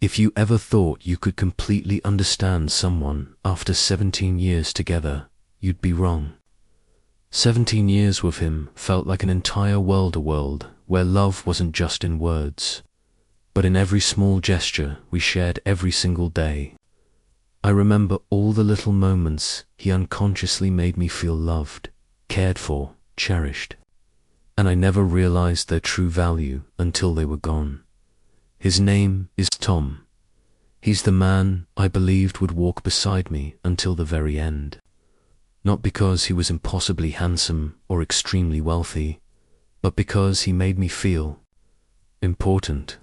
If you ever thought you could completely understand someone after 17 years together, you'd be wrong. 17 years with him felt like an entire world where love wasn't just in words, but in every small gesture we shared every single day. I remember all the little moments he unconsciously made me feel loved, cared for, cherished. And I never realized their true value until they were gone. His name is Tom. He's the man I believed would walk beside me until the very end. Not because he was impossibly handsome or extremely wealthy, but because he made me feel important.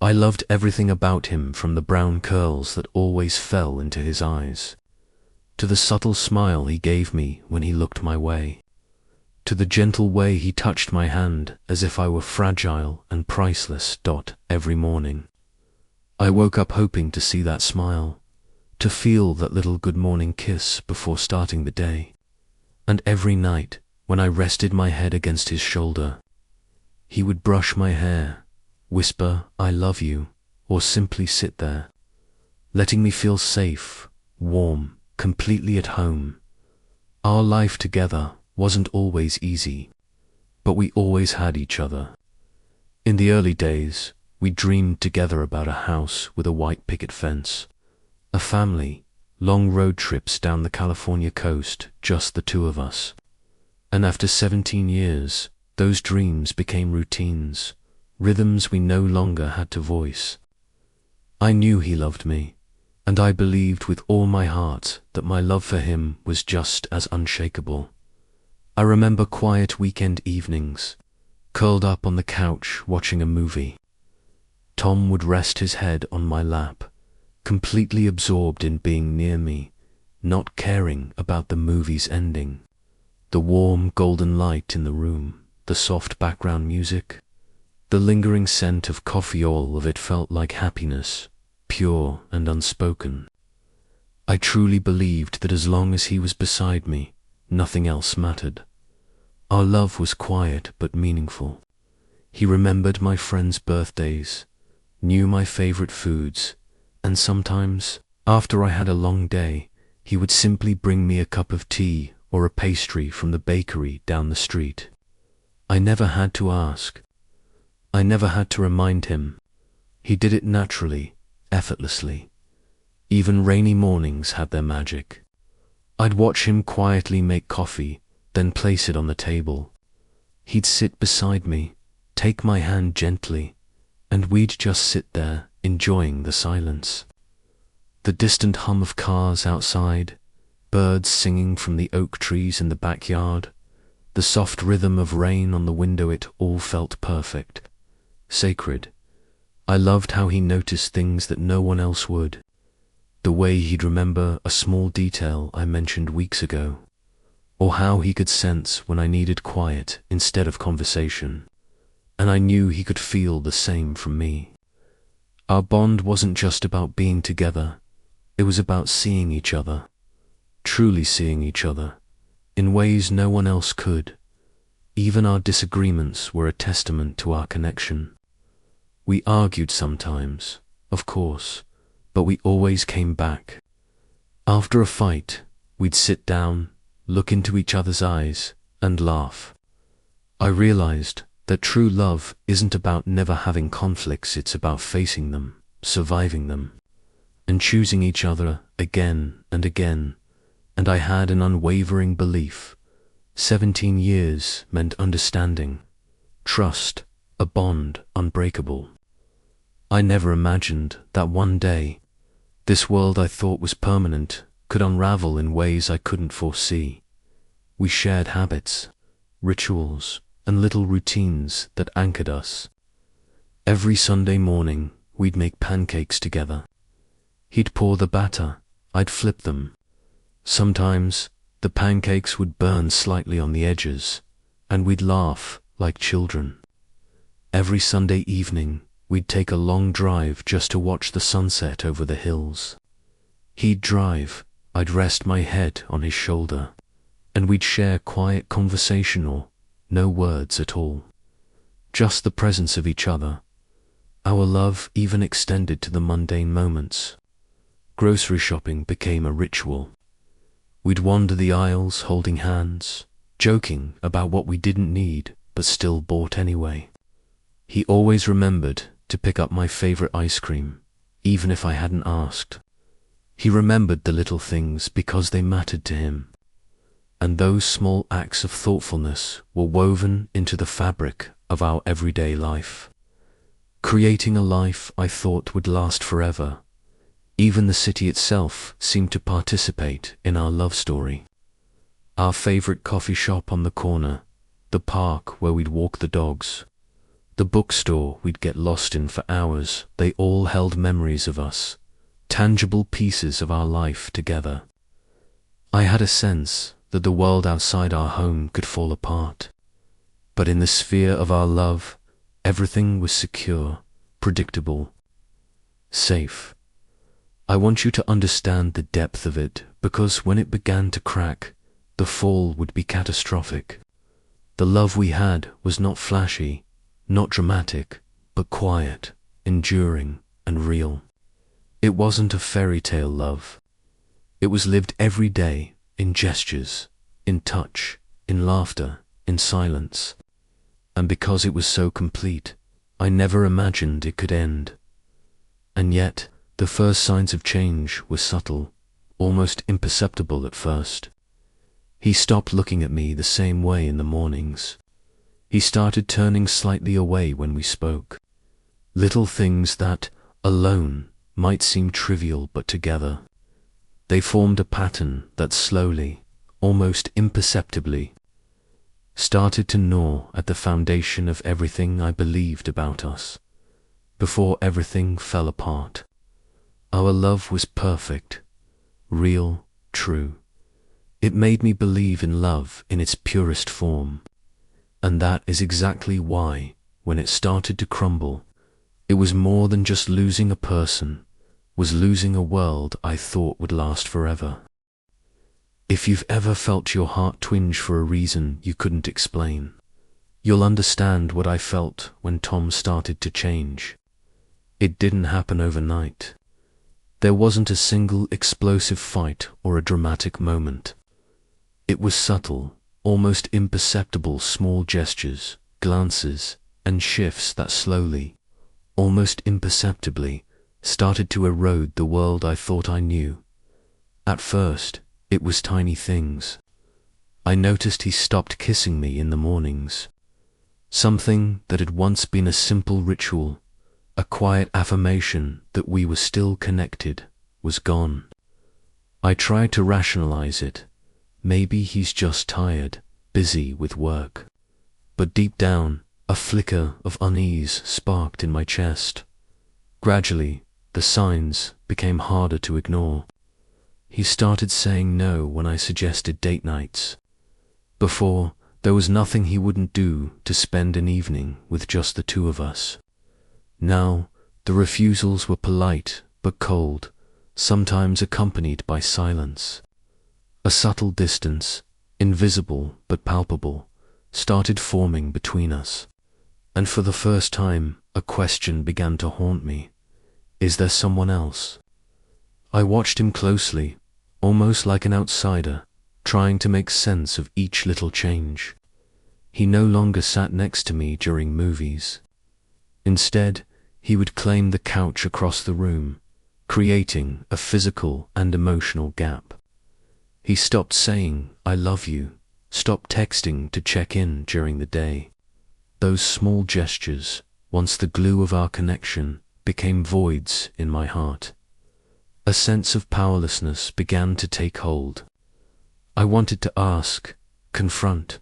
I loved everything about him, from the brown curls that always fell into his eyes, to the subtle smile he gave me when he looked my way, to the gentle way he touched my hand as if I were fragile and priceless. Every morning, I woke up hoping to see that smile, to feel that little good morning kiss before starting the day. And every night, when I rested my head against his shoulder, he would brush my hair, whisper, "I love you," or simply sit there, letting me feel safe, warm, completely at home. Our life together wasn't always easy, but we always had each other. In the early days, we dreamed together about a house with a white picket fence, a family, long road trips down the California coast, just the two of us. And after 17 years, those dreams became routines, rhythms we no longer had to voice. I knew he loved me, and I believed with all my heart that my love for him was just as unshakable. I remember quiet weekend evenings, curled up on the couch watching a movie. Tom would rest his head on my lap, completely absorbed in being near me, not caring about the movie's ending. The warm golden light in the room, the soft background music, the lingering scent of coffee, all of it felt like happiness, pure and unspoken. I truly believed that as long as he was beside me, nothing else mattered. Our love was quiet but meaningful. He remembered my friends' birthdays, knew my favorite foods, and sometimes, after I had a long day, he would simply bring me a cup of tea or a pastry from the bakery down the street. I never had to ask. I never had to remind him. He did it naturally, effortlessly. Even rainy mornings had their magic. I'd watch him quietly make coffee, then place it on the table. He'd sit beside me, take my hand gently, and we'd just sit there, enjoying the silence. The distant hum of cars outside, birds singing from the oak trees in the backyard, the soft rhythm of rain on the window, it all felt perfect, sacred. I loved how he noticed things that no one else would. The way he'd remember a small detail I mentioned weeks ago, or how he could sense when I needed quiet instead of conversation. And I knew he could feel the same from me. Our bond wasn't just about being together, it was about seeing each other, truly seeing each other, in ways no one else could. Even our disagreements were a testament to our connection. We argued sometimes, of course, but we always came back. After a fight, we'd sit down, look into each other's eyes, and laugh. I realized that true love isn't about never having conflicts, it's about facing them, surviving them, and choosing each other again and again. And I had an unwavering belief. 17 years meant understanding, trust, a bond unbreakable. I never imagined that one day, this world I thought was permanent could unravel in ways I couldn't foresee. We shared habits, rituals, and little routines that anchored us. Every Sunday morning, we'd make pancakes together. He'd pour the batter, I'd flip them. Sometimes, the pancakes would burn slightly on the edges, and we'd laugh like children. Every Sunday evening, we'd take a long drive just to watch the sunset over the hills. He'd drive, I'd rest my head on his shoulder, and we'd share quiet conversation or no words at all. Just the presence of each other. Our love even extended to the mundane moments. Grocery shopping became a ritual. We'd wander the aisles holding hands, joking about what we didn't need but still bought anyway. He always remembered to pick up my favorite ice cream, even if I hadn't asked. He remembered the little things because they mattered to him. And those small acts of thoughtfulness were woven into the fabric of our everyday life, creating a life I thought would last forever. Even the city itself seemed to participate in our love story. Our favorite coffee shop on the corner, the park where we'd walk the dogs, the bookstore we'd get lost in for hours, they all held memories of us, tangible pieces of our life together. I had a sense that the world outside our home could fall apart, but in the sphere of our love, everything was secure, predictable, safe. I want you to understand the depth of it, because when it began to crack, the fall would be catastrophic. The love we had was not flashy, not dramatic, but quiet, enduring, and real. It wasn't a fairy tale love. It was lived every day, in gestures, in touch, in laughter, in silence. And because it was so complete, I never imagined it could end. And yet, the first signs of change were subtle, almost imperceptible at first. He stopped looking at me the same way in the mornings. He started turning slightly away when we spoke. Little things that, alone, might seem trivial, but together, they formed a pattern that slowly, almost imperceptibly, started to gnaw at the foundation of everything I believed about us, before everything fell apart. Our love was perfect, real, true. It made me believe in love in its purest form. And that is exactly why, when it started to crumble, it was more than just losing a person, was losing a world I thought would last forever. If you've ever felt your heart twinge for a reason you couldn't explain, you'll understand what I felt when Tom started to change. It didn't happen overnight. There wasn't a single explosive fight or a dramatic moment. It was subtle, almost imperceptible small gestures, glances, and shifts that slowly, almost imperceptibly, started to erode the world I thought I knew. At first, it was tiny things. I noticed he stopped kissing me in the mornings. Something that had once been a simple ritual, a quiet affirmation that we were still connected, was gone. I tried to rationalize it. Maybe he's just tired, busy with work. But deep down, a flicker of unease sparked in my chest. Gradually, the signs became harder to ignore. He started saying no when I suggested date nights. Before, there was nothing he wouldn't do to spend an evening with just the two of us. Now, the refusals were polite but cold, sometimes accompanied by silence. A subtle distance, invisible but palpable, started forming between us. And for the first time, a question began to haunt me. Is there someone else? I watched him closely, almost like an outsider, trying to make sense of each little change. He no longer sat next to me during movies. Instead, he would claim the couch across the room, creating a physical and emotional gap. He stopped saying, "I love you," stopped texting to check in during the day. Those small gestures, once the glue of our connection, became voids in my heart. A sense of powerlessness began to take hold. I wanted to ask, confront,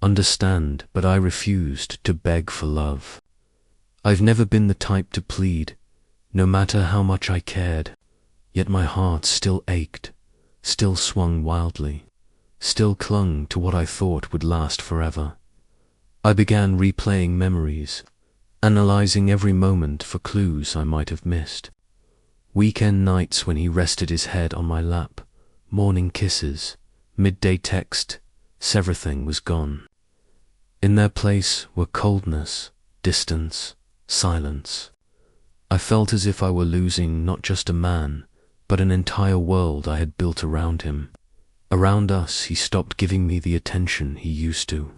understand, but I refused to beg for love. I've never been the type to plead, no matter how much I cared, yet my heart still ached, still swung wildly, still clung to what I thought would last forever. I began replaying memories, analyzing every moment for clues I might have missed. Weekend nights when he rested his head on my lap, morning kisses, midday text, everything was gone. In their place were coldness, distance, silence. I felt as if I were losing not just a man, but an entire world I had built around him. Around us, he stopped giving me the attention he used to.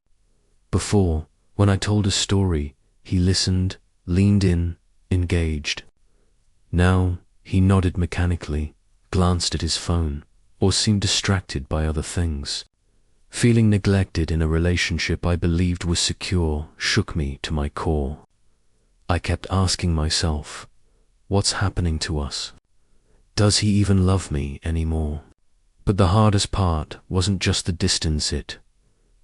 Before, when I told a story, he listened, leaned in, engaged. Now, he nodded mechanically, glanced at his phone, or seemed distracted by other things. Feeling neglected in a relationship I believed was secure shook me to my core. I kept asking myself, what's happening to us? Does he even love me anymore? But the hardest part wasn't just the distance, it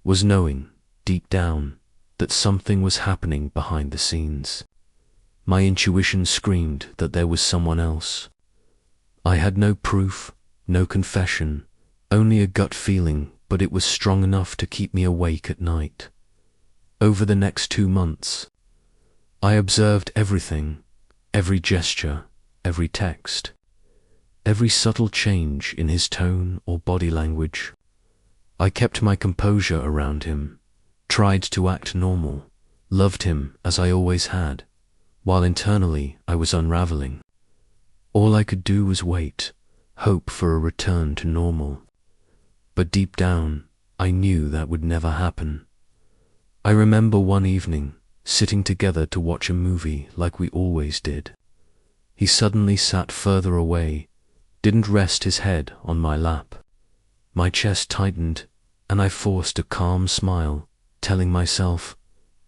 was knowing, deep down, that something was happening behind the scenes. My intuition screamed that there was someone else. I had no proof, no confession, only a gut feeling, but it was strong enough to keep me awake at night. Over the next 2 months, I observed everything, every gesture, every text, every subtle change in his tone or body language. I kept my composure around him, tried to act normal, loved him as I always had, while internally I was unraveling. All I could do was wait, hope for a return to normal. But deep down, I knew that would never happen. I remember one evening, sitting together to watch a movie like we always did. He suddenly sat further away, didn't rest his head on my lap. My chest tightened, and I forced a calm smile, telling myself,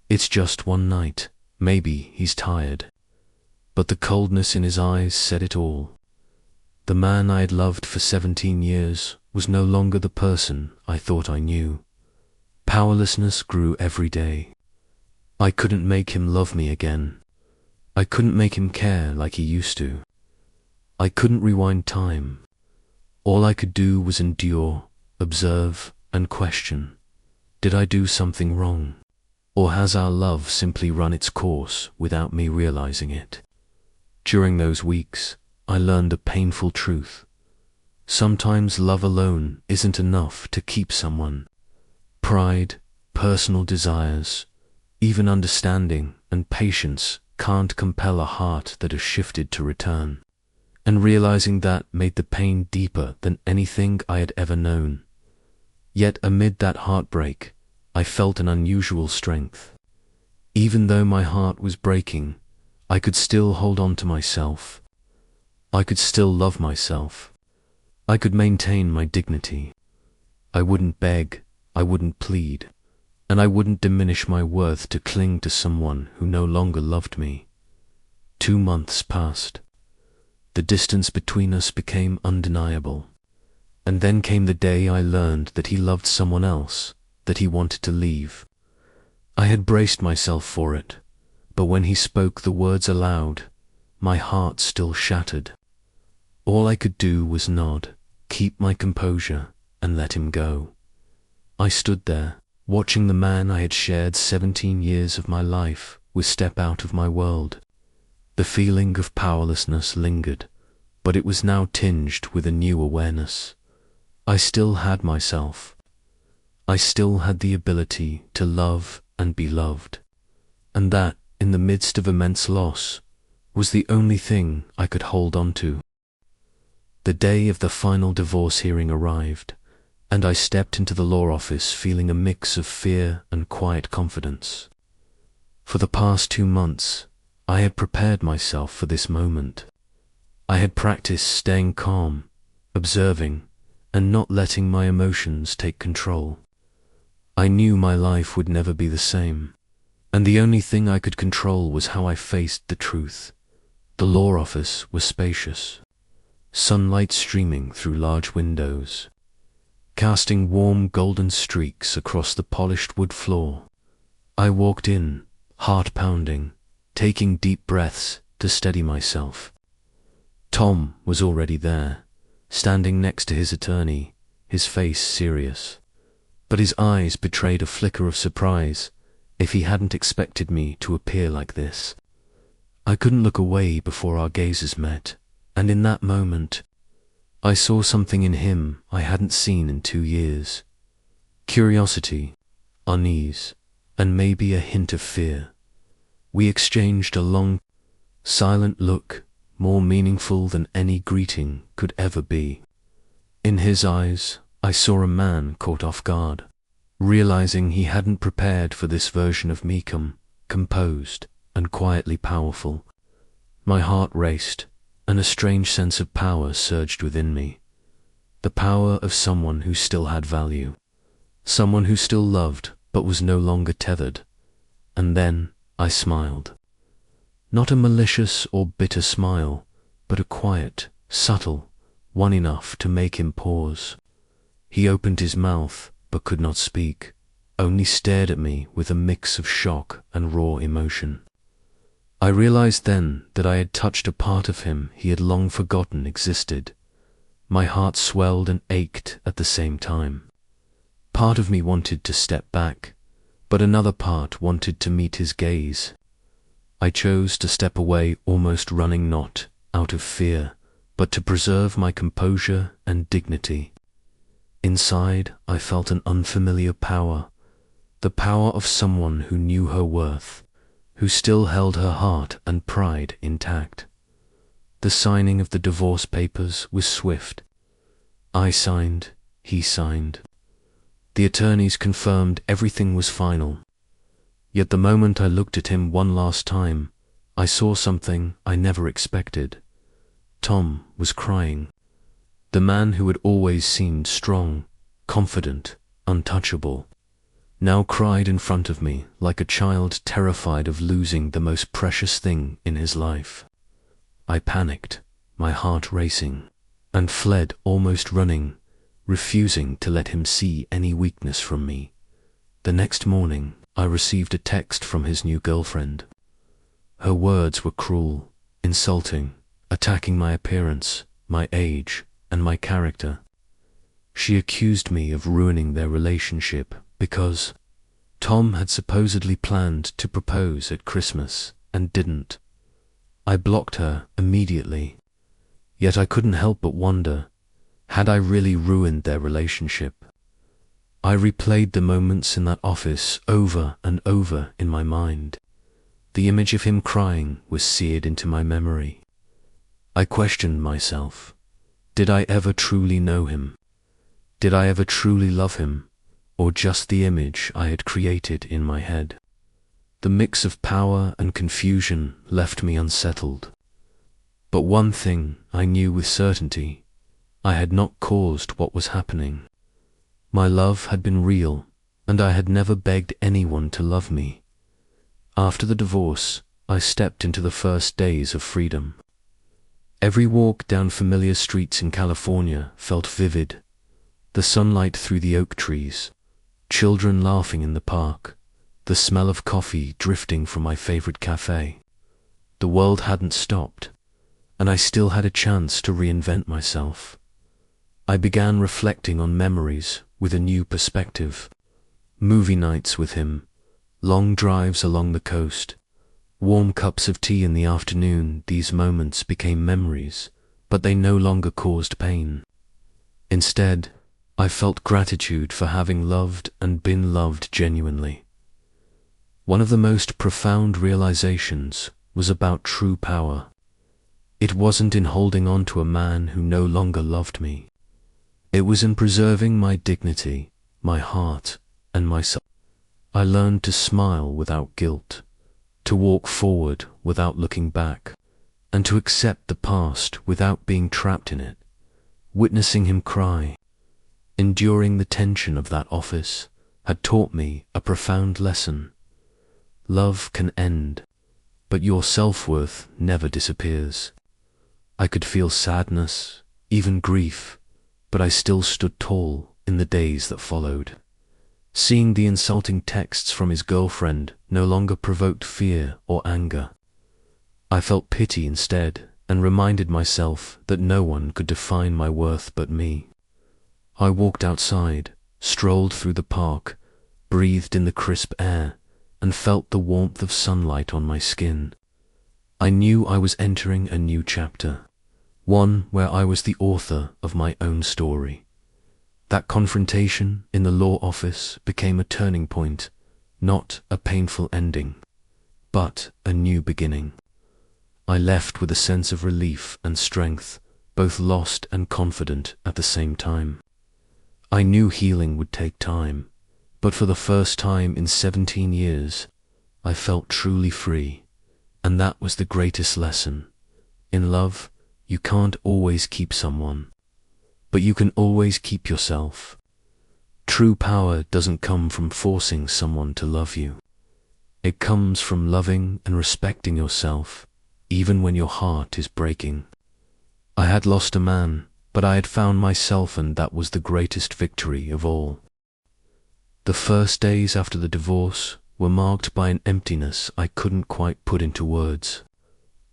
it's just one night, maybe he's tired. But the coldness in his eyes said it all. The man I had loved for 17 years was no longer the person I thought I knew. Powerlessness grew every day. I couldn't make him love me again. I couldn't make him care like he used to. I couldn't rewind time. All I could do was endure, observe, and question. Did I do something wrong? Or has our love simply run its course without me realizing it? During those weeks, I learned a painful truth. Sometimes love alone isn't enough to keep someone. Pride, personal desires, even understanding and patience can't compel a heart that has shifted to return. And realizing that made the pain deeper than anything I had ever known. Yet amid that heartbreak, I felt an unusual strength. Even though my heart was breaking, I could still hold on to myself. I could still love myself. I could maintain my dignity. I wouldn't beg, I wouldn't plead, and I wouldn't diminish my worth to cling to someone who no longer loved me. 2 months passed. The distance between us became undeniable. And then came the day I learned that he loved someone else, that he wanted to leave. I had braced myself for it, but when he spoke the words aloud, my heart still shattered. All I could do was nod, keep my composure, and let him go. I stood there, watching the man I had shared 17 years of my life with step out of my world. The feeling of powerlessness lingered, but it was now tinged with a new awareness. I still had myself. I still had the ability to love and be loved. And that, in the midst of immense loss, was the only thing I could hold on to. The day of the final divorce hearing arrived, and I stepped into the law office feeling a mix of fear and quiet confidence. For the past 2 months, I had prepared myself for this moment. I had practiced staying calm, observing, and not letting my emotions take control. I knew my life would never be the same, and the only thing I could control was how I faced the truth. The law office was spacious, sunlight streaming through large windows, casting warm golden streaks across the polished wood floor. I walked in, heart pounding, taking deep breaths to steady myself. Tom was already there, standing next to his attorney, his face serious, but his eyes betrayed a flicker of surprise, if he hadn't expected me to appear like this. I couldn't look away before our gazes met, and in that moment, I saw something in him I hadn't seen in 2 years. Curiosity, unease, and maybe a hint of fear. We exchanged a long, silent look, more meaningful than any greeting could ever be. In his eyes, I saw a man caught off guard, realizing he hadn't prepared for this version of me, composed and quietly powerful. My heart raced, and a strange sense of power surged within me. The power of someone who still had value, someone who still loved but was no longer tethered. And then I smiled. Not a malicious or bitter smile, but a quiet, subtle one, enough to make him pause. He opened his mouth but could not speak, only stared at me with a mix of shock and raw emotion. I realized then that I had touched a part of him he had long forgotten existed. My heart swelled and ached at the same time. Part of me wanted to step back, but another part wanted to meet his gaze. I chose to step away, almost running, not out of fear, but to preserve my composure and dignity. Inside, I felt an unfamiliar power, the power of someone who knew her worth, who still held her heart and pride intact. The signing of the divorce papers was swift. I signed, he signed. The attorneys confirmed everything was final. Yet the moment I looked at him one last time, I saw something I never expected. Tom was crying. The man who had always seemed strong, confident, untouchable, now cried in front of me like a child terrified of losing the most precious thing in his life. I panicked, my heart racing, and fled, almost running, refusing to let him see any weakness from me. The next morning, I received a text from his new girlfriend. Her words were cruel, insulting, attacking my appearance, my age, and my character. She accused me of ruining their relationship because Tom had supposedly planned to propose at Christmas and didn't. I blocked her immediately, yet I couldn't help but wonder, had I really ruined their relationship? I replayed the moments in that office over and over in my mind. The image of him crying was seared into my memory. I questioned myself. Did I ever truly know him? Did I ever truly love him, or just the image I had created in my head? The mix of power and confusion left me unsettled. But one thing I knew with certainty: I had not caused what was happening. My love had been real, and I had never begged anyone to love me. After the divorce, I stepped into the first days of freedom. Every walk down familiar streets in California felt vivid. The sunlight through the oak trees, children laughing in the park, the smell of coffee drifting from my favorite cafe. The world hadn't stopped, and I still had a chance to reinvent myself. I began reflecting on memories with a new perspective. Movie nights with him, long drives along the coast, warm cups of tea in the afternoon. These moments became memories, but they no longer caused pain. Instead, I felt gratitude for having loved and been loved genuinely. One of the most profound realizations was about true power. It wasn't in holding on to a man who no longer loved me. It was in preserving my dignity, my heart, and my soul. I learned to smile without guilt, to walk forward without looking back, and to accept the past without being trapped in it. Witnessing him cry, enduring the tension of that office, had taught me a profound lesson. Love can end, but your self-worth never disappears. I could feel sadness, even grief, but I still stood tall in the days that followed. Seeing the insulting texts from his girlfriend no longer provoked fear or anger. I felt pity instead, and reminded myself that no one could define my worth but me. I walked outside, strolled through the park, breathed in the crisp air, and felt the warmth of sunlight on my skin. I knew I was entering a new chapter, one where I was the author of my own story. That confrontation in the law office became a turning point, not a painful ending, but a new beginning. I left with a sense of relief and strength, both lost and confident at the same time. I knew healing would take time, but for the first time in 17 years, I felt truly free, and that was the greatest lesson. In love, you can't always keep someone, but you can always keep yourself. True power doesn't come from forcing someone to love you. It comes from loving and respecting yourself, even when your heart is breaking. I had lost a man, but I had found myself, and that was the greatest victory of all. The first days after the divorce were marked by an emptiness I couldn't quite put into words.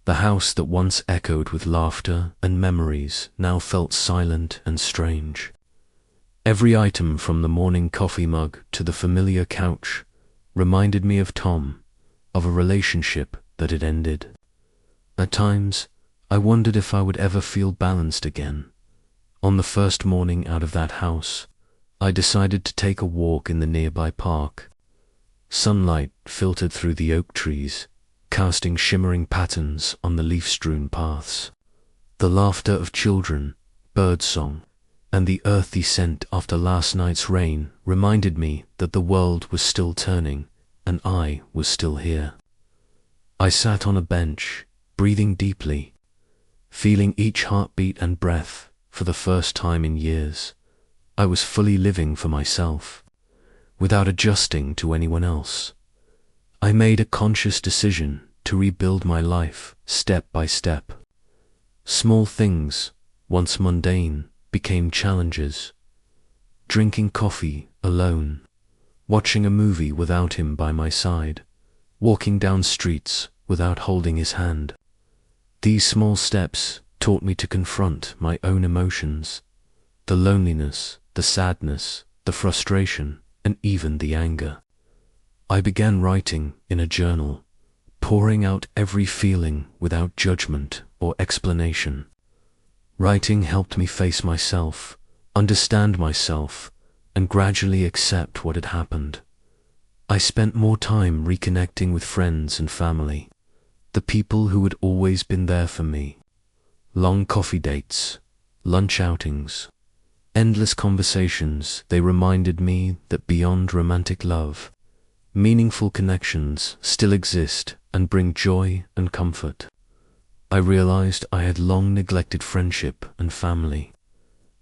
The house that once echoed with laughter and memories now felt silent and strange. Every item, from the morning coffee mug to the familiar couch, reminded me of Tom, of a relationship that had ended. At times, I wondered if I would ever feel balanced again. On the first morning out of that house, I decided to take a walk in the nearby park. Sunlight filtered through the oak trees, casting shimmering patterns on the leaf-strewn paths. The laughter of children, birdsong, and the earthy scent after last night's rain reminded me that the world was still turning and I was still here. I sat on a bench, breathing deeply, feeling each heartbeat and breath for the first time in years. I was fully living for myself, without adjusting to anyone else. I made a conscious decision to rebuild my life step by step. Small things, once mundane, became challenges. Drinking coffee alone, watching a movie without him by my side, walking down streets without holding his hand. These small steps taught me to confront my own emotions, the loneliness, the sadness, the frustration, and even the anger. I began writing in a journal, pouring out every feeling without judgment or explanation. Writing helped me face myself, understand myself, and gradually accept what had happened. I spent more time reconnecting with friends and family, the people who had always been there for me. Long coffee dates, lunch outings, endless conversations, they reminded me that beyond romantic love, meaningful connections still exist and bring joy and comfort. I realized I had long neglected friendship and family.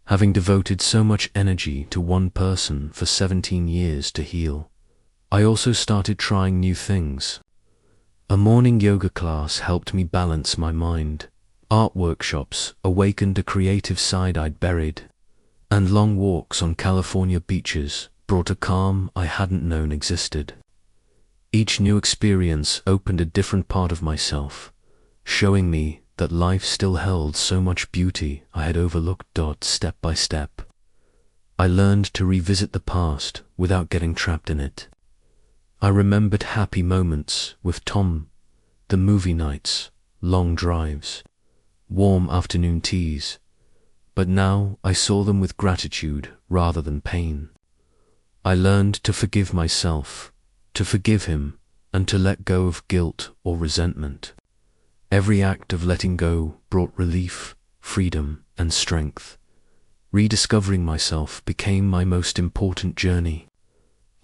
Having devoted so much energy to one person for 17 years to heal, I also started trying new things. A morning yoga class helped me balance my mind. Art workshops awakened a creative side I'd buried, and long walks on California beaches brought a calm I hadn't known existed. Each new experience opened a different part of myself, showing me that life still held so much beauty I had overlooked. Step by step, I learned to revisit the past without getting trapped in it. I remembered happy moments with Tom, the movie nights, long drives, warm afternoon teas, but now I saw them with gratitude rather than pain. I learned to forgive myself, to forgive him, and to let go of guilt or resentment. Every act of letting go brought relief, freedom, and strength. Rediscovering myself became my most important journey.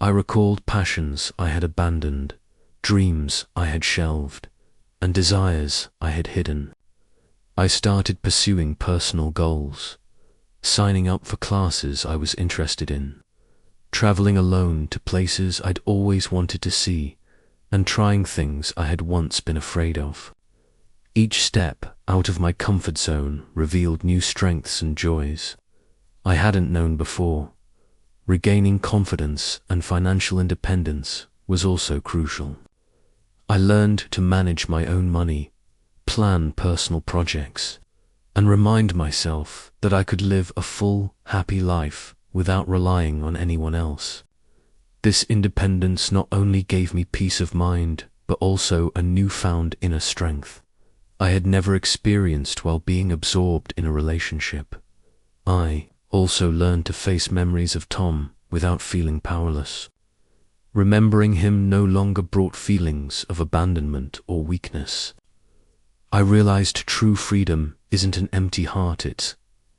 I recalled passions I had abandoned, dreams I had shelved, and desires I had hidden. I started pursuing personal goals, signing up for classes I was interested in, traveling alone to places I'd always wanted to see, and trying things I had once been afraid of. Each step out of my comfort zone revealed new strengths and joys I hadn't known before. Regaining confidence and financial independence was also crucial. I learned to manage my own money, plan personal projects, and remind myself that I could live a full, happy life without relying on anyone else. This independence not only gave me peace of mind, but also a newfound inner strength I had never experienced while being absorbed in a relationship. I also learned to face memories of Tom without feeling powerless. Remembering him no longer brought feelings of abandonment or weakness. I realized true freedom isn't an empty heart, it's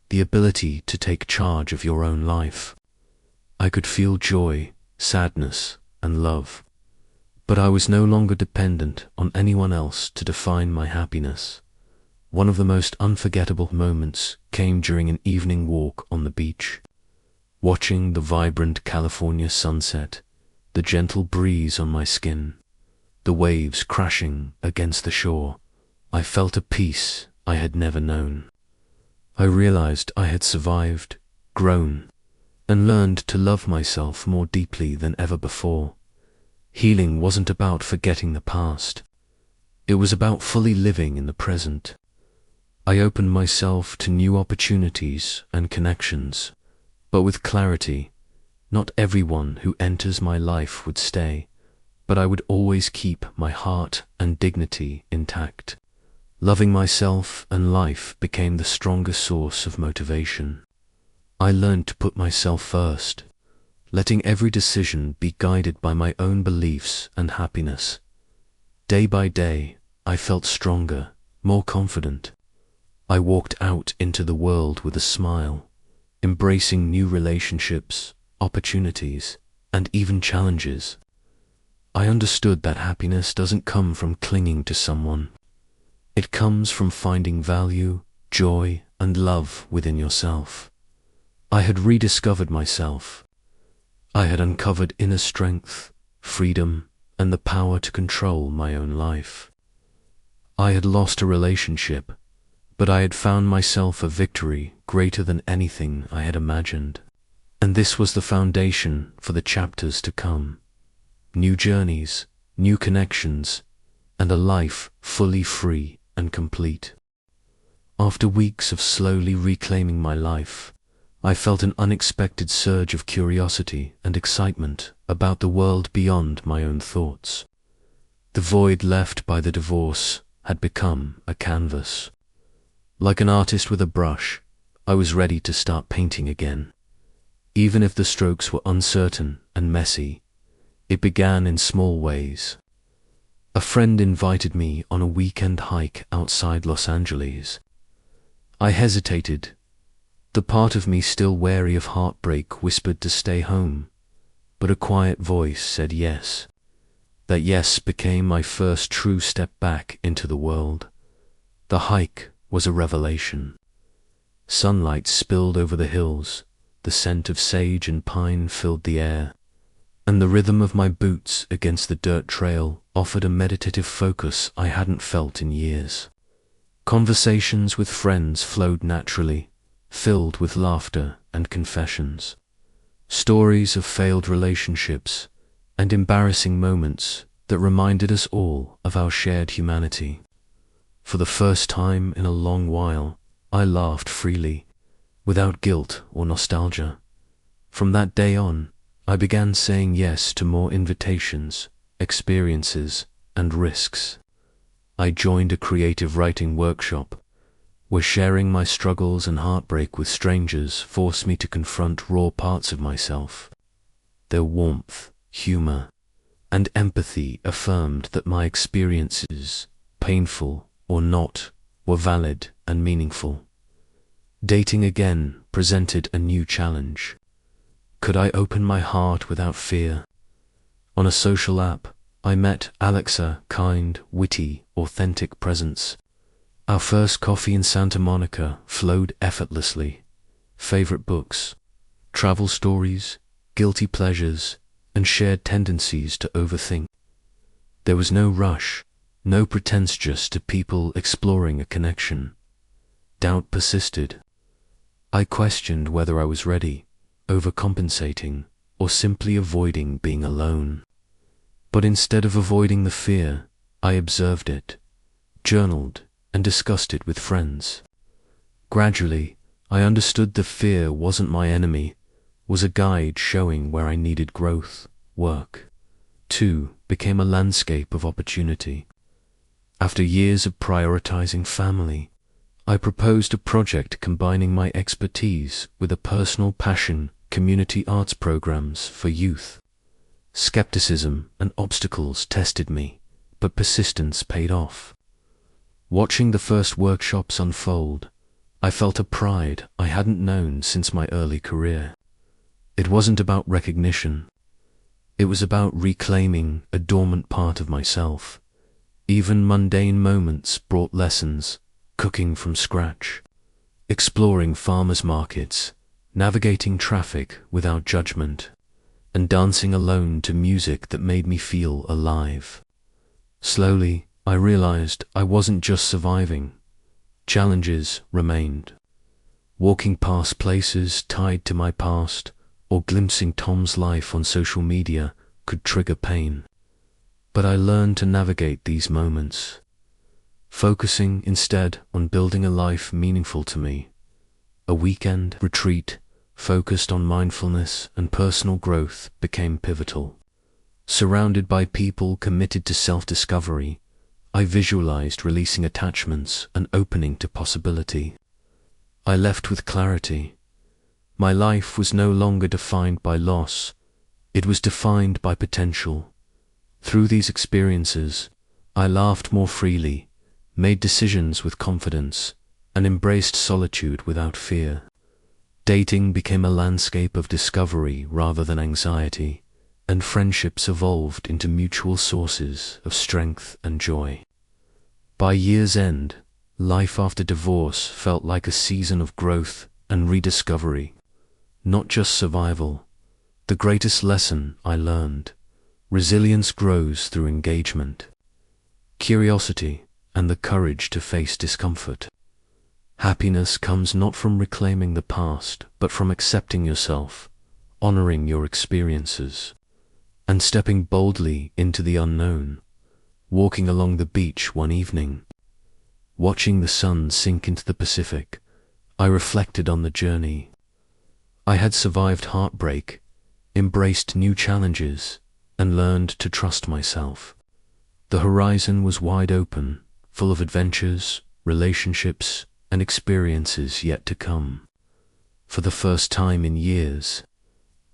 the ability to take charge of your own life. I could feel joy, sadness, and love, but I was no longer dependent on anyone else to define my happiness. One of the most unforgettable moments came during an evening walk on the beach. Watching the vibrant California sunset, the gentle breeze on my skin, the waves crashing against the shore, I felt a peace I had never known. I realized I had survived, grown, and learned to love myself more deeply than ever before. Healing wasn't about forgetting the past. It was about fully living in the present. I opened myself to new opportunities and connections, but with clarity. Not everyone who enters my life would stay, but I would always keep my heart and dignity intact. Loving myself and life became the strongest source of motivation. I learned to put myself first, letting every decision be guided by my own beliefs and happiness. Day by day, I felt stronger, more confident. I walked out into the world with a smile, embracing new relationships, opportunities, and even challenges. I understood that happiness doesn't come from clinging to someone. It comes from finding value, joy, and love within yourself. I had rediscovered myself. I had uncovered inner strength, freedom, and the power to control my own life. I had lost a relationship, but I had found myself a victory greater than anything I had imagined. And this was the foundation for the chapters to come. New journeys, new connections, and a life fully free and complete. After weeks of slowly reclaiming my life, I felt an unexpected surge of curiosity and excitement about the world beyond my own thoughts. The void left by the divorce had become a canvas. Like an artist with a brush, I was ready to start painting again. Even if the strokes were uncertain and messy, it began in small ways. A friend invited me on a weekend hike outside Los Angeles. I hesitated. The part of me still wary of heartbreak whispered to stay home, but a quiet voice said yes. That yes became my first true step back into the world. The hike was a revelation. Sunlight spilled over the hills, the scent of sage and pine filled the air, and the rhythm of my boots against the dirt trail offered a meditative focus I hadn't felt in years. Conversations with friends flowed naturally, filled with laughter and confessions. Stories of failed relationships and embarrassing moments that reminded us all of our shared humanity. For the first time in a long while, I laughed freely, without guilt or nostalgia. From that day on, I began saying yes to more invitations, experiences, and risks. I joined a creative writing workshop, where sharing my struggles and heartbreak with strangers forced me to confront raw parts of myself. Their warmth, humor, and empathy affirmed that my experiences, painful or not, were valid and meaningful. Dating again presented a new challenge. Could I open my heart without fear? On a social app, I met Alexa, kind, witty, authentic presence. Our first coffee in Santa Monica flowed effortlessly. Favorite books, travel stories, guilty pleasures, and shared tendencies to overthink. There was no rush, no pretense, just to people exploring a connection. Doubt persisted. I questioned whether I was ready, overcompensating, or simply avoiding being alone. But instead of avoiding the fear, I observed it, journaled, and discussed it with friends. Gradually, I understood the fear wasn't my enemy, was a guide showing where I needed growth, work. Too became a landscape of opportunity. After years of prioritizing family, I proposed a project combining my expertise with a personal passion, community arts programs for youth. Skepticism and obstacles tested me, but persistence paid off. Watching the first workshops unfold, I felt a pride I hadn't known since my early career. It wasn't about recognition. It was about reclaiming a dormant part of myself. Even mundane moments brought lessons: cooking from scratch, exploring farmers' markets, navigating traffic without judgment, and dancing alone to music that made me feel alive. Slowly, I realized I wasn't just surviving. Challenges remained. Walking past places tied to my past, or glimpsing Tom's life on social media, could trigger pain. But I learned to navigate these moments, focusing instead on building a life meaningful to me. A weekend retreat focused on mindfulness and personal growth became pivotal. Surrounded by people committed to self-discovery, I visualized releasing attachments and opening to possibility. I left with clarity. My life was no longer defined by loss, it was defined by potential. Through these experiences, I laughed more freely, made decisions with confidence, and embraced solitude without fear. Dating became a landscape of discovery rather than anxiety, and friendships evolved into mutual sources of strength and joy. By year's end, life after divorce felt like a season of growth and rediscovery, not just survival. The greatest lesson I learned: resilience grows through engagement, curiosity, and the courage to face discomfort. Happiness comes not from reclaiming the past, but from accepting yourself, honoring your experiences, and stepping boldly into the unknown. Walking along the beach one evening, watching the sun sink into the Pacific, I reflected on the journey. I had survived heartbreak, embraced new challenges, and learned to trust myself. The horizon was wide open, full of adventures, relationships, and experiences yet to come. For the first time in years,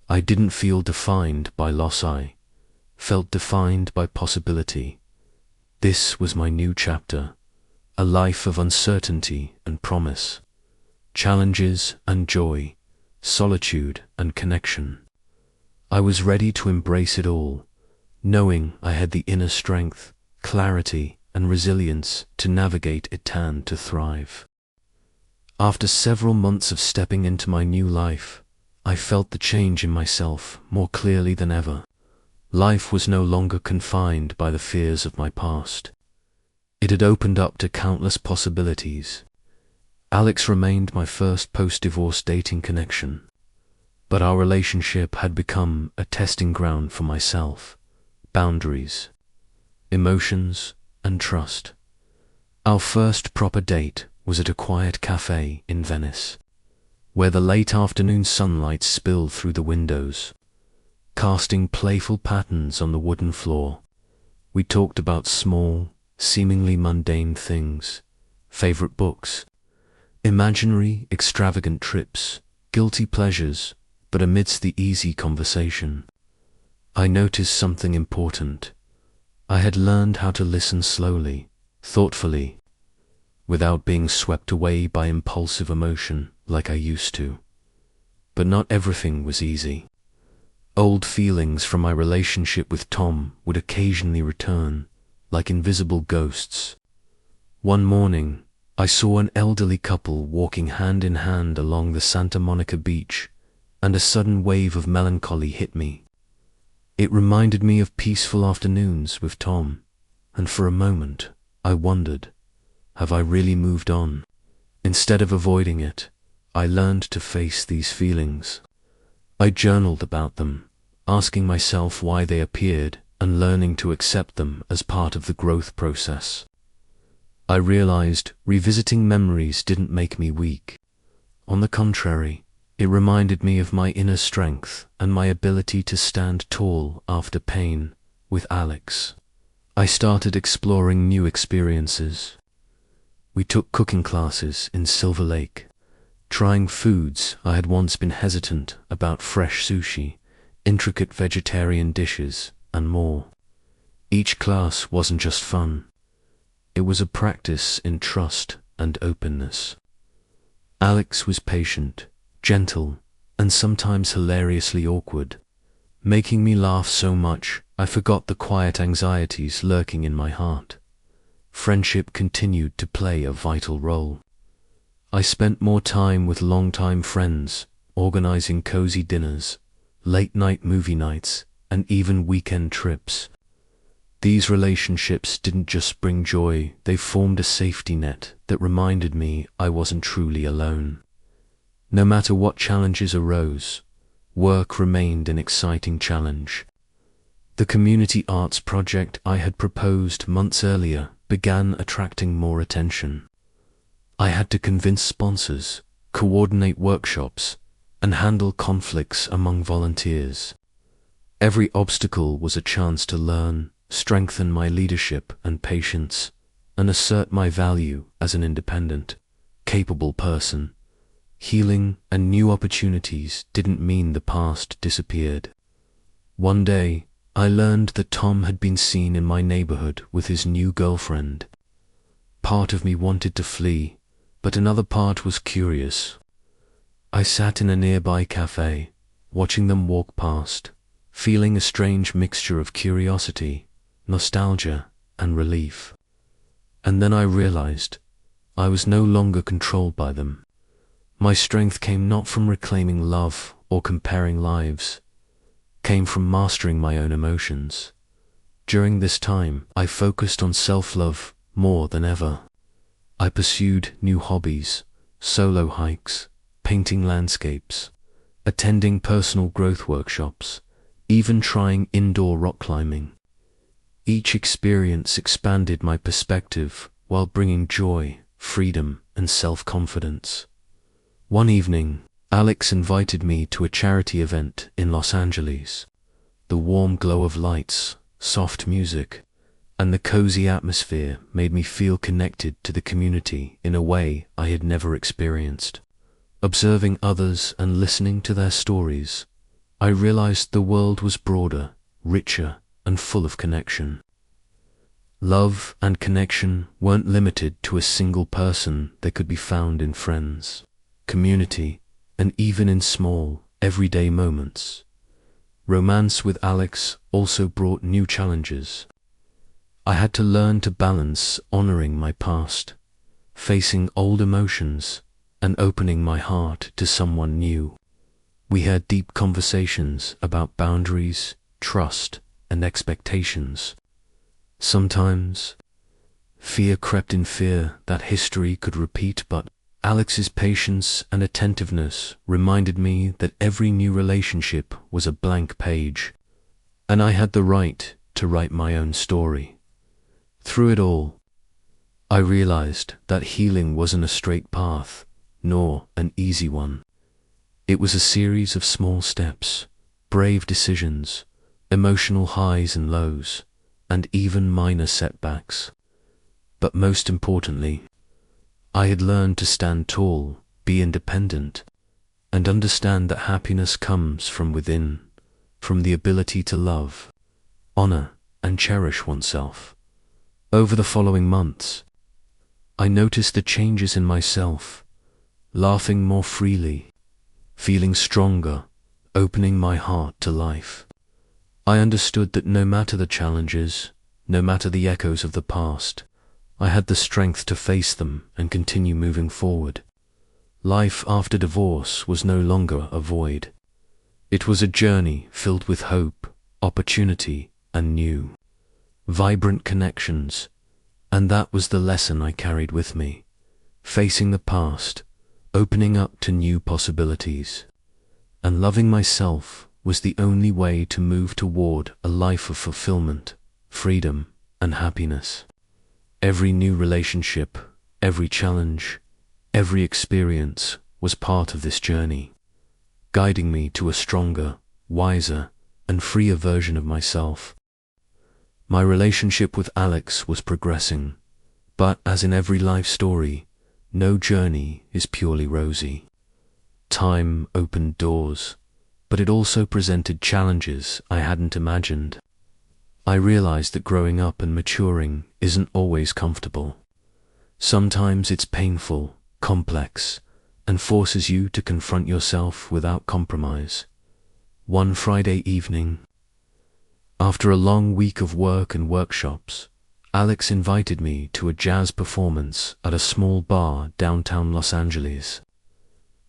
I didn't feel defined by loss, I felt defined by possibility. This was my new chapter, a life of uncertainty and promise, challenges and joy, solitude and connection. I was ready to embrace it all, knowing I had the inner strength, clarity, and resilience to navigate it and to thrive. After several months of stepping into my new life, I felt the change in myself more clearly than ever. Life was no longer confined by the fears of my past. It had opened up to countless possibilities. Alex remained my first post-divorce dating connection, but our relationship had become a testing ground for myself, boundaries, emotions, and trust. Our first proper date was at a quiet cafe in Venice, where the late afternoon sunlight spilled through the windows, casting playful patterns on the wooden floor. We talked about small, seemingly mundane things: favorite books, imaginary, extravagant trips, guilty pleasures. But amidst the easy conversation, I noticed something important. I had learned how to listen slowly, thoughtfully, without being swept away by impulsive emotion like I used to. But not everything was easy. Old feelings from my relationship with Tom would occasionally return, like invisible ghosts. One morning, I saw an elderly couple walking hand in hand along the Santa Monica beach, and a sudden wave of melancholy hit me. It reminded me of peaceful afternoons with Tom, and for a moment I wondered, have I really moved on? Instead of avoiding it, I learned to face these feelings. I journaled about them, asking myself why they appeared and learning to accept them as part of the growth process. I realized revisiting memories didn't make me weak. On the contrary, it reminded me of my inner strength and my ability to stand tall after pain. With Alex, I started exploring new experiences. We took cooking classes in Silver Lake, trying foods I had once been hesitant about: fresh sushi, intricate vegetarian dishes, and more. Each class wasn't just fun. It was a practice in trust and openness. Alex was patient, gentle, and sometimes hilariously awkward, making me laugh so much I forgot the quiet anxieties lurking in my heart. Friendship continued to play a vital role. I spent more time with longtime friends, organizing cozy dinners, late-night movie nights, and even weekend trips. These relationships didn't just bring joy, they formed a safety net that reminded me I wasn't truly alone. No matter what challenges arose, work remained an exciting challenge. The community arts project I had proposed months earlier began attracting more attention. I had to convince sponsors, coordinate workshops, and handle conflicts among volunteers. Every obstacle was a chance to learn, strengthen my leadership and patience, and assert my value as an independent, capable person. Healing and new opportunities didn't mean the past disappeared. One day, I learned that Tom had been seen in my neighborhood with his new girlfriend. Part of me wanted to flee, but another part was curious. I sat in a nearby cafe, watching them walk past, feeling a strange mixture of curiosity, nostalgia, and relief. And then I realized I was no longer controlled by them. My strength came not from reclaiming love or comparing lives, came from mastering my own emotions. During this time, I focused on self-love more than ever. I pursued new hobbies, solo hikes, painting landscapes, attending personal growth workshops, even trying indoor rock climbing. Each experience expanded my perspective while bringing joy, freedom, and self-confidence. One evening, Alex invited me to a charity event in Los Angeles. The warm glow of lights, soft music, and the cozy atmosphere made me feel connected to the community in a way I had never experienced. Observing others and listening to their stories, I realized the world was broader, richer, and full of connection. Love and connection weren't limited to a single person, they could be found in friends, community, and even in small, everyday moments. Romance with Alex also brought new challenges. I had to learn to balance honoring my past, facing old emotions, and opening my heart to someone new. We had deep conversations about boundaries, trust, and expectations. Sometimes, fear crept in, fear that history could repeat, but Alex's patience and attentiveness reminded me that every new relationship was a blank page, and I had the right to write my own story. Through it all, I realized that healing wasn't a straight path, nor an easy one. It was a series of small steps, brave decisions, emotional highs and lows, and even minor setbacks. But most importantly, I had learned to stand tall, be independent, and understand that happiness comes from within, from the ability to love, honor, and cherish oneself. Over the following months, I noticed the changes in myself, laughing more freely, feeling stronger, opening my heart to life. I understood that no matter the challenges, no matter the echoes of the past, I had the strength to face them and continue moving forward. Life after divorce was no longer a void. It was a journey filled with hope, opportunity, and new, vibrant connections, and that was the lesson I carried with me. Facing the past, opening up to new possibilities, and loving myself was the only way to move toward a life of fulfillment, freedom, and happiness. Every new relationship, every challenge, every experience was part of this journey, guiding me to a stronger, wiser, and freer version of myself. My relationship with Alex was progressing, but as in every life story, no journey is purely rosy. Time opened doors, but it also presented challenges I hadn't imagined. I realized that growing up and maturing isn't always comfortable. Sometimes it's painful, complex, and forces you to confront yourself without compromise. One Friday evening, after a long week of work and workshops, Alex invited me to a jazz performance at a small bar downtown Los Angeles.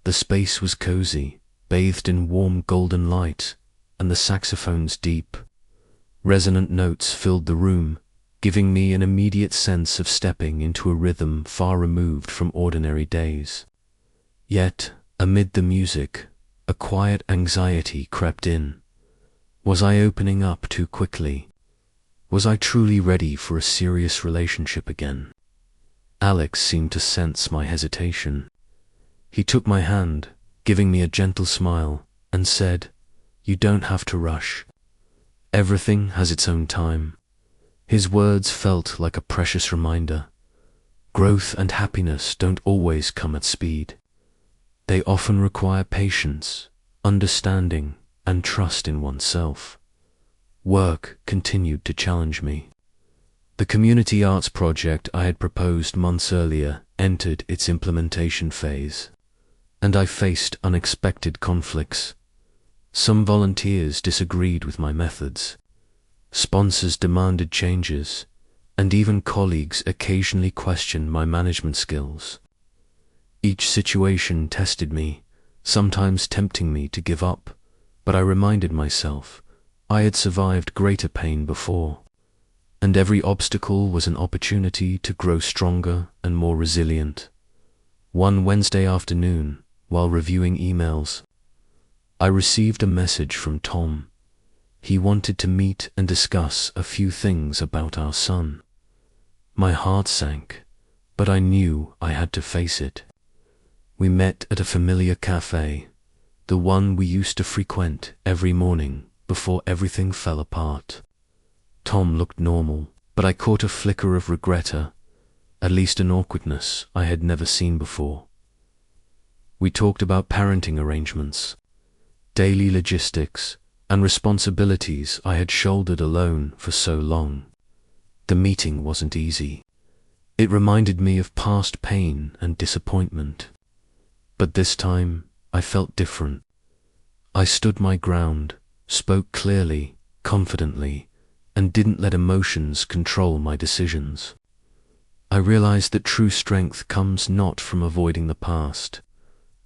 The space was cozy, bathed in warm golden light, and the saxophone's deep, resonant notes filled the room, giving me an immediate sense of stepping into a rhythm far removed from ordinary days. Yet, amid the music, a quiet anxiety crept in. Was I opening up too quickly? Was I truly ready for a serious relationship again? Alex seemed to sense my hesitation. He took my hand, giving me a gentle smile, and said, "You don't have to rush. Everything has its own time." His words felt like a precious reminder. Growth and happiness don't always come at speed. They often require patience, understanding, and trust in oneself. Work continued to challenge me. The community arts project I had proposed months earlier entered its implementation phase, and I faced unexpected conflicts. Some volunteers disagreed with my methods. Sponsors demanded changes, and even colleagues occasionally questioned my management skills. Each situation tested me, sometimes tempting me to give up, but I reminded myself I had survived greater pain before, and every obstacle was an opportunity to grow stronger and more resilient. One Wednesday afternoon, while reviewing emails, I received a message from Tom. He wanted to meet and discuss a few things about our son. My heart sank, but I knew I had to face it. We met at a familiar cafe, the one we used to frequent every morning before everything fell apart. Tom looked normal, but I caught a flicker of regret, at least an awkwardness I had never seen before. We talked about parenting arrangements, daily logistics, and responsibilities I had shouldered alone for so long. The meeting wasn't easy. It reminded me of past pain and disappointment. But this time, I felt different. I stood my ground, spoke clearly, confidently, and didn't let emotions control my decisions. I realized that true strength comes not from avoiding the past,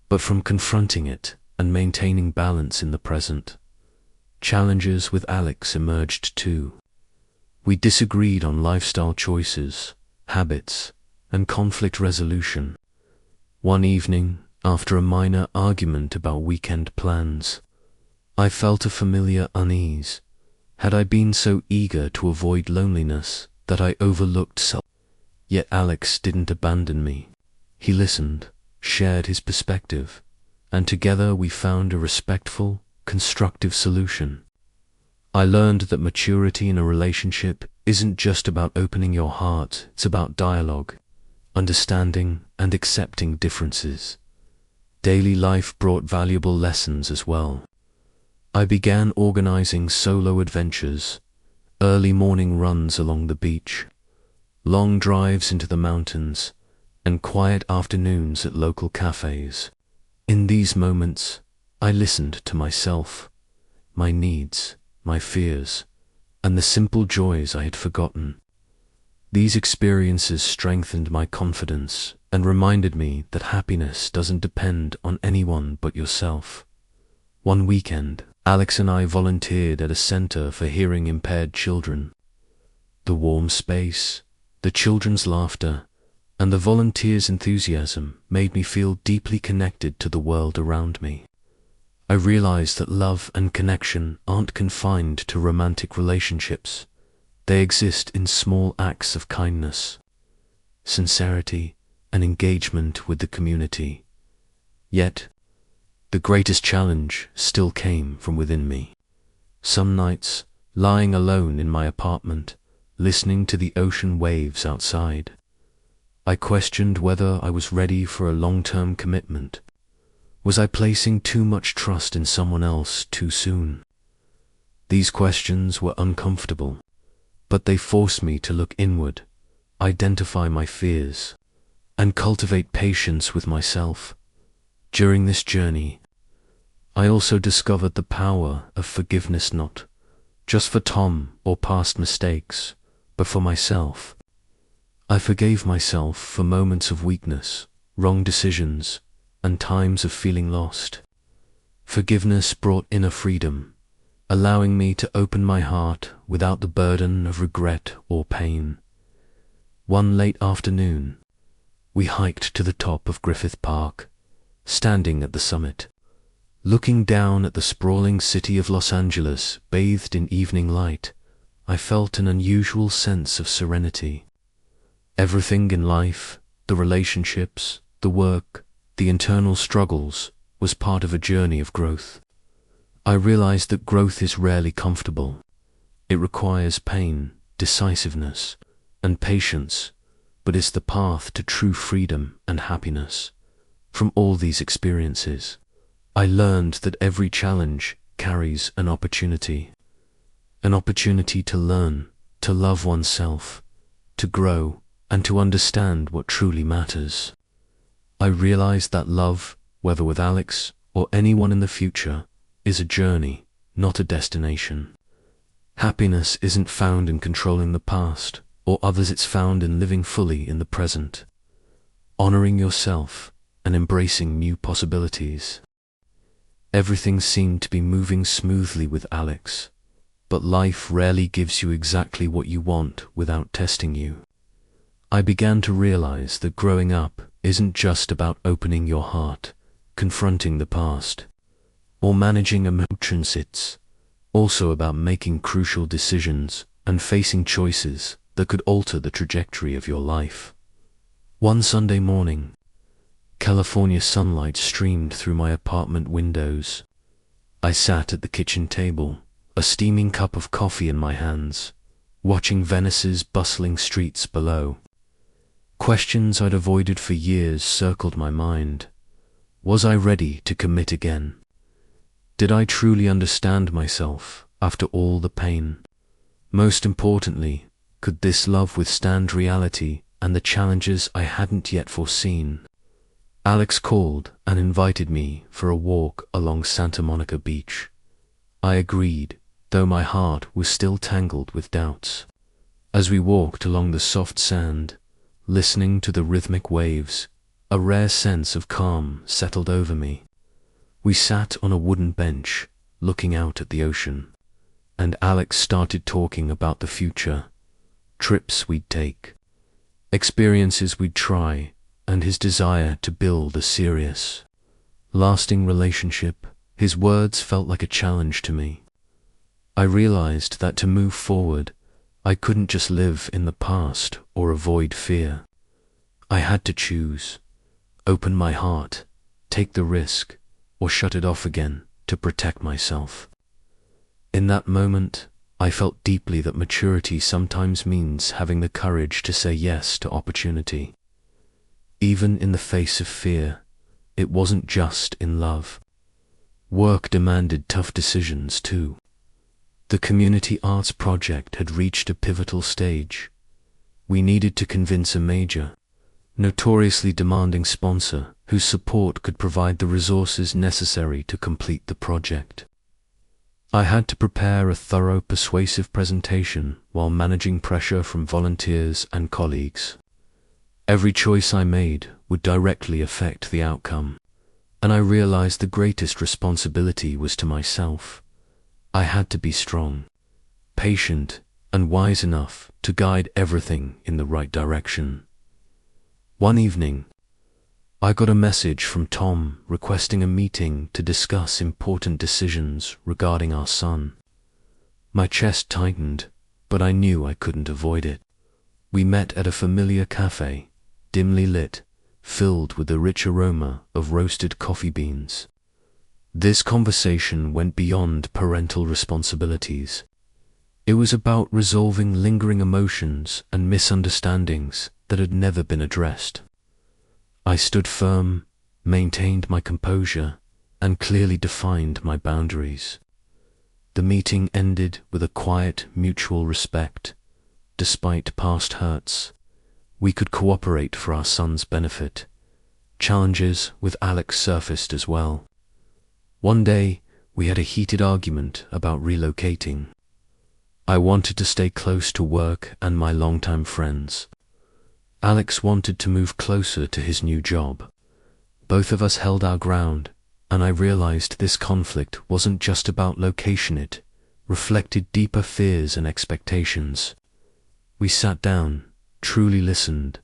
but from confronting it and maintaining balance in the present. Challenges with Alex emerged too. We disagreed on lifestyle choices, habits, and conflict resolution. One evening, after a minor argument about weekend plans, I felt a familiar unease. Had I been so eager to avoid loneliness that I overlooked self? Yet Alex didn't abandon me. He listened, shared his perspective, and together we found a respectful, constructive solution. I learned that maturity in a relationship isn't just about opening your heart, it's about dialogue, understanding, and accepting differences. Daily life brought valuable lessons as well. I began organizing solo adventures, early morning runs along the beach, long drives into the mountains, and quiet afternoons at local cafes. In these moments, I listened to myself, my needs, my fears, and the simple joys I had forgotten. These experiences strengthened my confidence and reminded me that happiness doesn't depend on anyone but yourself. One weekend, Alex and I volunteered at a center for hearing-impaired children. The warm space, the children's laughter, and the volunteers' enthusiasm made me feel deeply connected to the world around me. I realized that love and connection aren't confined to romantic relationships. They exist in small acts of kindness, sincerity, and engagement with the community. Yet, the greatest challenge still came from within me. Some nights, lying alone in my apartment, listening to the ocean waves outside, I questioned whether I was ready for a long-term commitment. Was I placing too much trust in someone else too soon? These questions were uncomfortable, but they forced me to look inward, identify my fears, and cultivate patience with myself. During this journey, I also discovered the power of forgiveness, not just for Tom or past mistakes, but for myself. I forgave myself for moments of weakness, wrong decisions, and times of feeling lost. Forgiveness brought inner freedom, allowing me to open my heart without the burden of regret or pain. One late afternoon, we hiked to the top of Griffith Park. Standing at the summit, looking down at the sprawling city of Los Angeles bathed in evening light, I felt an unusual sense of serenity. Everything in life, the relationships, the work, the internal struggles, was part of a journey of growth. I realized that growth is rarely comfortable. It requires pain, decisiveness, and patience, but it's the path to true freedom and happiness. From all these experiences, I learned that every challenge carries an opportunity to learn, to love oneself, to grow, and to understand what truly matters. I realized that love, whether with Alex or anyone in the future, is a journey, not a destination. Happiness isn't found in controlling the past or others, it's found in living fully in the present, honoring yourself, and embracing new possibilities. Everything seemed to be moving smoothly with Alex, but life rarely gives you exactly what you want without testing you. I began to realize that growing up isn't just about opening your heart, confronting the past, or managing emotions. It's also about making crucial decisions and facing choices that could alter the trajectory of your life. One Sunday morning, California sunlight streamed through my apartment windows. I sat at the kitchen table, a steaming cup of coffee in my hands, watching Venice's bustling streets below. Questions I'd avoided for years circled my mind. Was I ready to commit again? Did I truly understand myself after all the pain? Most importantly, could this love withstand reality and the challenges I hadn't yet foreseen? Alex called and invited me for a walk along Santa Monica Beach. I agreed, though my heart was still tangled with doubts. As we walked along the soft sand, listening to the rhythmic waves, a rare sense of calm settled over me. We sat on a wooden bench, looking out at the ocean, and Alex started talking about the future, trips we'd take, experiences we'd try, and his desire to build a serious, lasting relationship. His words felt like a challenge to me. I realized that to move forward, I couldn't just live in the past or avoid fear. I had to choose, open my heart, take the risk, or shut it off again to protect myself. In that moment, I felt deeply that maturity sometimes means having the courage to say yes to opportunity. Even in the face of fear, it wasn't just in love. Work demanded tough decisions too. The community arts project had reached a pivotal stage. We needed to convince a major, notoriously demanding sponsor whose support could provide the resources necessary to complete the project. I had to prepare a thorough, persuasive presentation while managing pressure from volunteers and colleagues. Every choice I made would directly affect the outcome, and I realized the greatest responsibility was to myself. I had to be strong, patient, and wise enough to guide everything in the right direction. One evening, I got a message from Tom requesting a meeting to discuss important decisions regarding our son. My chest tightened, but I knew I couldn't avoid it. We met at a familiar cafe, dimly lit, filled with the rich aroma of roasted coffee beans. This conversation went beyond parental responsibilities. It was about resolving lingering emotions and misunderstandings that had never been addressed. I stood firm, maintained my composure, and clearly defined my boundaries. The meeting ended with a quiet, mutual respect, despite past hurts. We could cooperate for our son's benefit. Challenges with Alex surfaced as well. One day, we had a heated argument about relocating. I wanted to stay close to work and my longtime friends. Alex wanted to move closer to his new job. Both of us held our ground, and I realized this conflict wasn't just about location. It reflected deeper fears and expectations. We sat down, truly listened,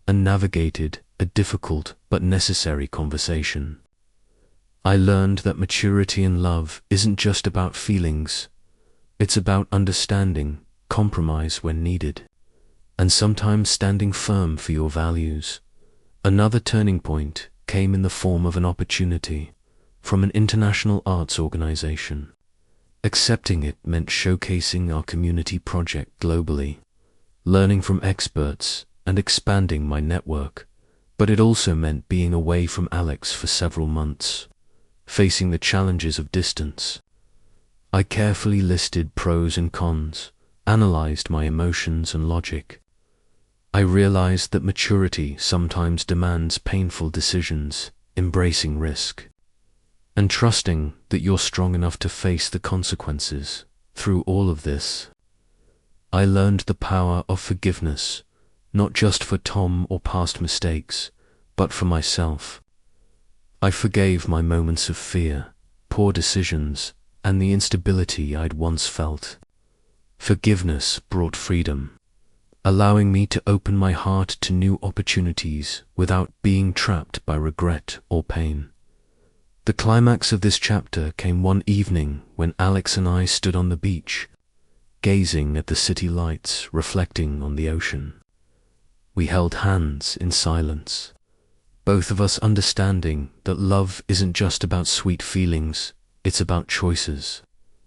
and navigated a difficult but necessary conversation. I learned that maturity in love isn't just about feelings. It's about understanding, compromise when needed, and sometimes standing firm for your values. Another turning point came in the form of an opportunity from an international arts organization. Accepting it meant showcasing our community project globally, learning from experts, and expanding my network. But it also meant being away from Alex for several months, facing the challenges of distance. I carefully listed pros and cons, analyzed my emotions and logic. I realized that maturity sometimes demands painful decisions, embracing risk, and trusting that you're strong enough to face the consequences. Through all of this, I learned the power of forgiveness, not just for Tom or past mistakes, but for myself. I forgave my moments of fear, poor decisions, and the instability I'd once felt. Forgiveness brought freedom, allowing me to open my heart to new opportunities without being trapped by regret or pain. The climax of this chapter came one evening when Alex and I stood on the beach, gazing at the city lights reflecting on the ocean. We held hands in silence, both of us understanding that love isn't just about sweet feelings, it's about choices,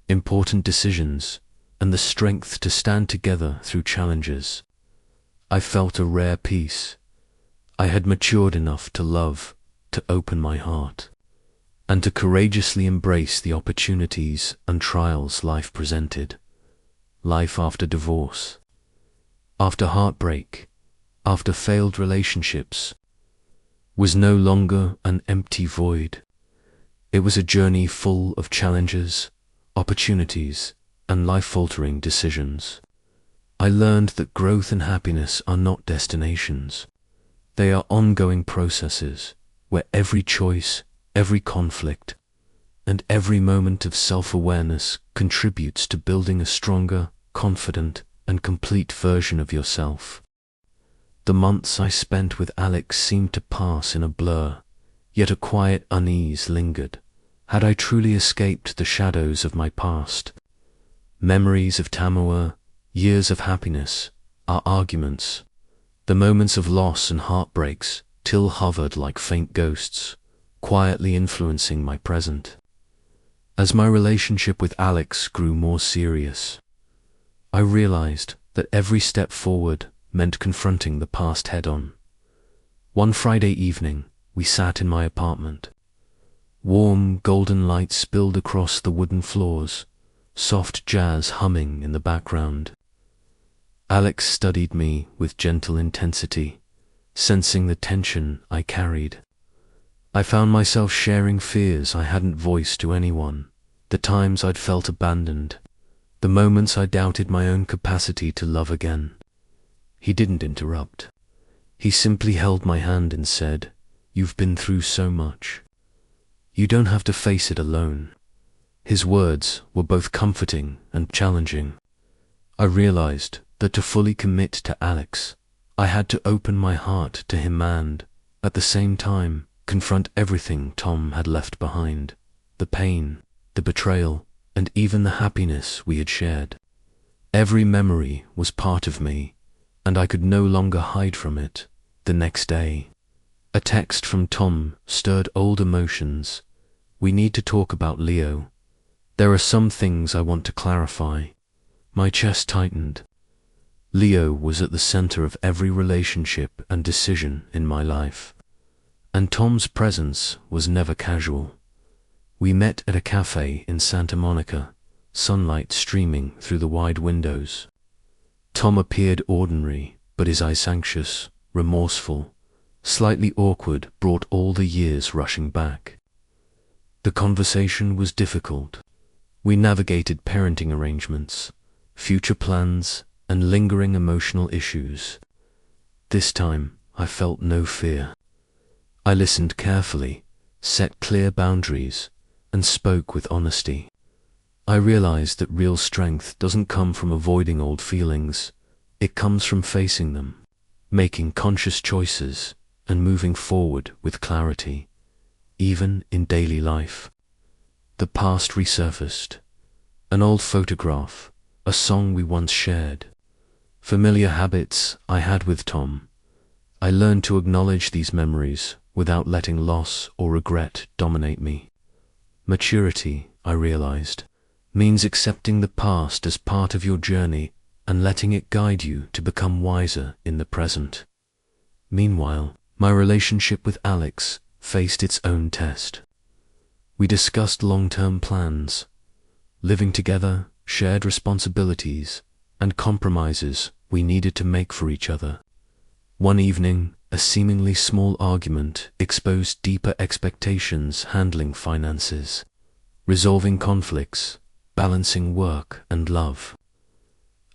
important decisions, and the strength to stand together through challenges. I felt a rare peace. I had matured enough to love, to open my heart, and to courageously embrace the opportunities and trials life presented. Life after divorce, after heartbreak, after failed relationships, was no longer an empty void. It was a journey full of challenges, opportunities, and life-altering decisions. I learned that growth and happiness are not destinations. They are ongoing processes where every choice, every conflict, and every moment of self-awareness contributes to building a stronger, confident, and complete version of yourself. The months I spent with Alex seemed to pass in a blur, yet a quiet unease lingered. Had I truly escaped the shadows of my past? Memories of Tamua, years of happiness, our arguments, the moments of loss and heartbreaks still hovered like faint ghosts, quietly influencing my present. As my relationship with Alex grew more serious, I realized that every step forward meant confronting the past head-on. One Friday evening, we sat in my apartment. Warm, golden light spilled across the wooden floors, soft jazz humming in the background. Alex studied me with gentle intensity, sensing the tension I carried. I found myself sharing fears I hadn't voiced to anyone, the times I'd felt abandoned, the moments I doubted my own capacity to love again. He didn't interrupt. He simply held my hand and said, "You've been through so much. You don't have to face it alone." His words were both comforting and challenging. I realized that to fully commit to Alex, I had to open my heart to him and, at the same time, confront everything Tom had left behind, the pain, the betrayal, and even the happiness we had shared. Every memory was part of me, and I could no longer hide from it. The next day, a text from Tom stirred old emotions. "We need to talk about Leo. There are some things I want to clarify." My chest tightened. Leo was at the center of every relationship and decision in my life, and Tom's presence was never casual. We met at a cafe in Santa Monica, sunlight streaming through the wide windows. Tom appeared ordinary, but his eyes anxious, remorseful, slightly awkward, brought all the years rushing back. The conversation was difficult. We navigated parenting arrangements, future plans, and lingering emotional issues. This time, I felt no fear. I listened carefully, set clear boundaries, and spoke with honesty. I realized that real strength doesn't come from avoiding old feelings. It comes from facing them, making conscious choices, and moving forward with clarity, even in daily life. The past resurfaced. An old photograph, a song we once shared, familiar habits I had with Tom. I learned to acknowledge these memories without letting loss or regret dominate me. Maturity, I realized, means accepting the past as part of your journey and letting it guide you to become wiser in the present. Meanwhile, my relationship with Alex faced its own test. We discussed long-term plans, living together, shared responsibilities, and compromises we needed to make for each other. One evening, a seemingly small argument exposed deeper expectations handling finances, resolving conflicts, balancing work and love.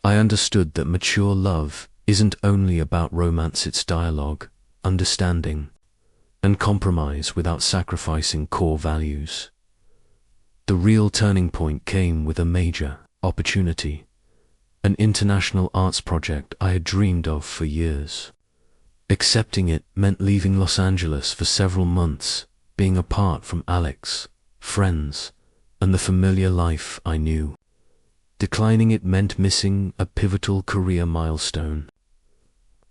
I understood that mature love isn't only about romance, it's dialogue, understanding, and compromise without sacrificing core values. The real turning point came with a major opportunity, an international arts project I had dreamed of for years. Accepting it meant leaving Los Angeles for several months, being apart from Alex, friends, and the familiar life I knew. Declining it meant missing a pivotal career milestone.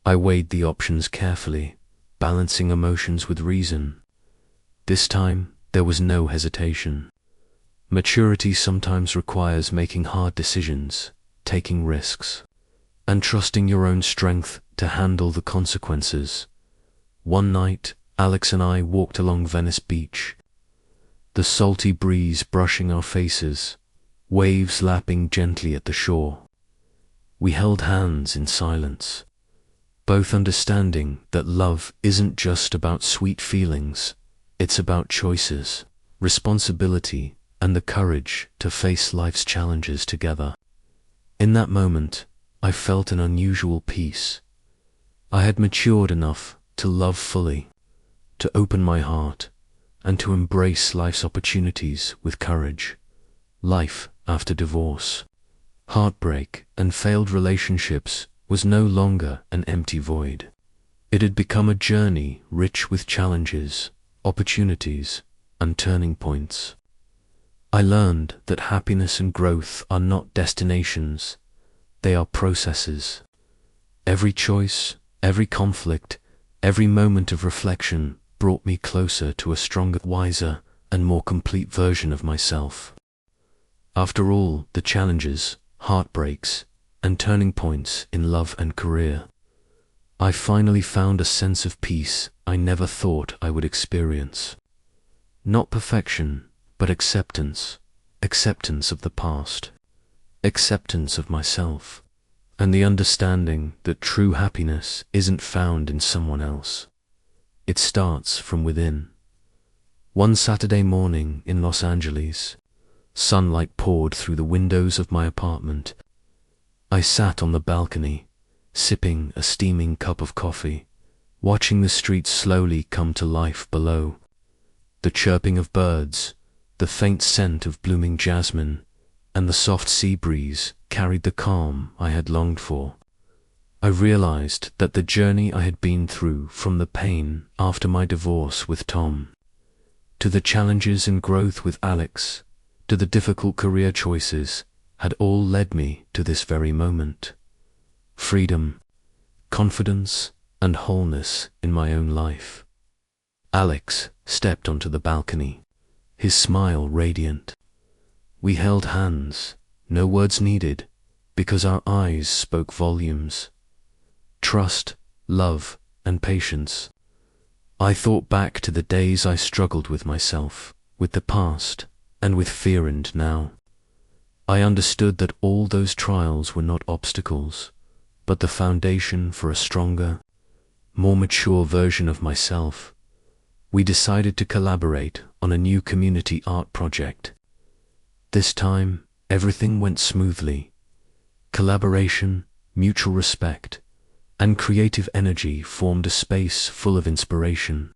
I weighed the options carefully, balancing emotions with reason. This time, there was no hesitation. Maturity sometimes requires making hard decisions, taking risks, and trusting your own strength to handle the consequences. One night, Alex and I walked along Venice Beach, the salty breeze brushing our faces, waves lapping gently at the shore. We held hands in silence, both understanding that love isn't just about sweet feelings, it's about choices, responsibility, and the courage to face life's challenges together. In that moment, I felt an unusual peace. I had matured enough to love fully, to open my heart, and to embrace life's opportunities with courage. Life after divorce, heartbreak, and failed relationships was no longer an empty void. It had become a journey rich with challenges, opportunities, and turning points. I learned that happiness and growth are not destinations, they are processes. Every choice, every conflict, every moment of reflection brought me closer to a stronger, wiser, and more complete version of myself. After all the challenges, heartbreaks, and turning points in love and career, I finally found a sense of peace I never thought I would experience. Not perfection, but acceptance of the past, acceptance of myself, and the understanding that true happiness isn't found in someone else. It starts from within. One Saturday morning in Los Angeles, sunlight poured through the windows of my apartment. I sat on the balcony, sipping a steaming cup of coffee, watching the streets slowly come to life below. The chirping of birds, the faint scent of blooming jasmine, and the soft sea breeze carried the calm I had longed for. I realized that the journey I had been through, from the pain after my divorce with Tom, to the challenges and growth with Alex, to the difficult career choices, had all led me to this very moment. Freedom, confidence, and wholeness in my own life. Alex stepped onto the balcony, his smile radiant. We held hands, no words needed, because our eyes spoke volumes. Trust, love, and patience. I thought back to the days I struggled with myself, with the past, and with fear, and now I understood that all those trials were not obstacles, but the foundation for a stronger, more mature version of myself. We decided to collaborate on a new community art project. This time, everything went smoothly. Collaboration, mutual respect, and creative energy formed a space full of inspiration.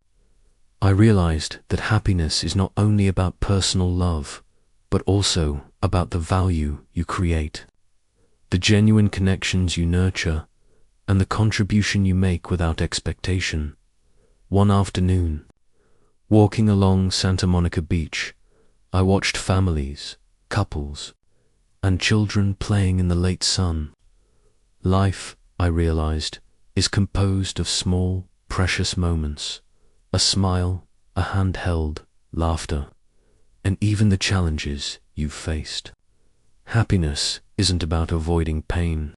I realized that happiness is not only about personal love, but also about the value you create, the genuine connections you nurture, and the contribution you make without expectation. One afternoon, walking along Santa Monica Beach, I watched families, couples, and children playing in the late sun. Life, I realized, is composed of small, precious moments, a smile, a hand held, laughter, and even the challenges you've faced. Happiness isn't about avoiding pain.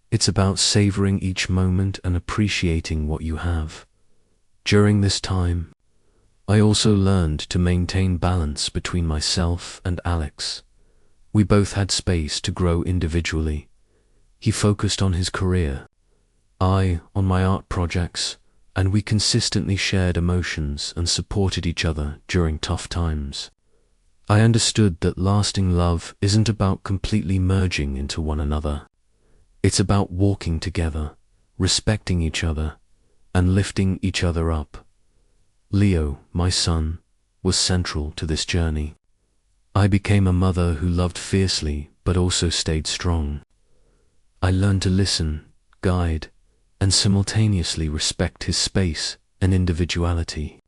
It's about savoring each moment and appreciating what you have. During this time, I also learned to maintain balance between myself and Alex. We both had space to grow individually. He focused on his career, I on my art projects, and we consistently shared emotions and supported each other during tough times. I understood that lasting love isn't about completely merging into one another. It's about walking together, respecting each other, and lifting each other up. Leo, my son, was central to this journey. I became a mother who loved fiercely but also stayed strong. I learned to listen, guide, and simultaneously respect his space and individuality.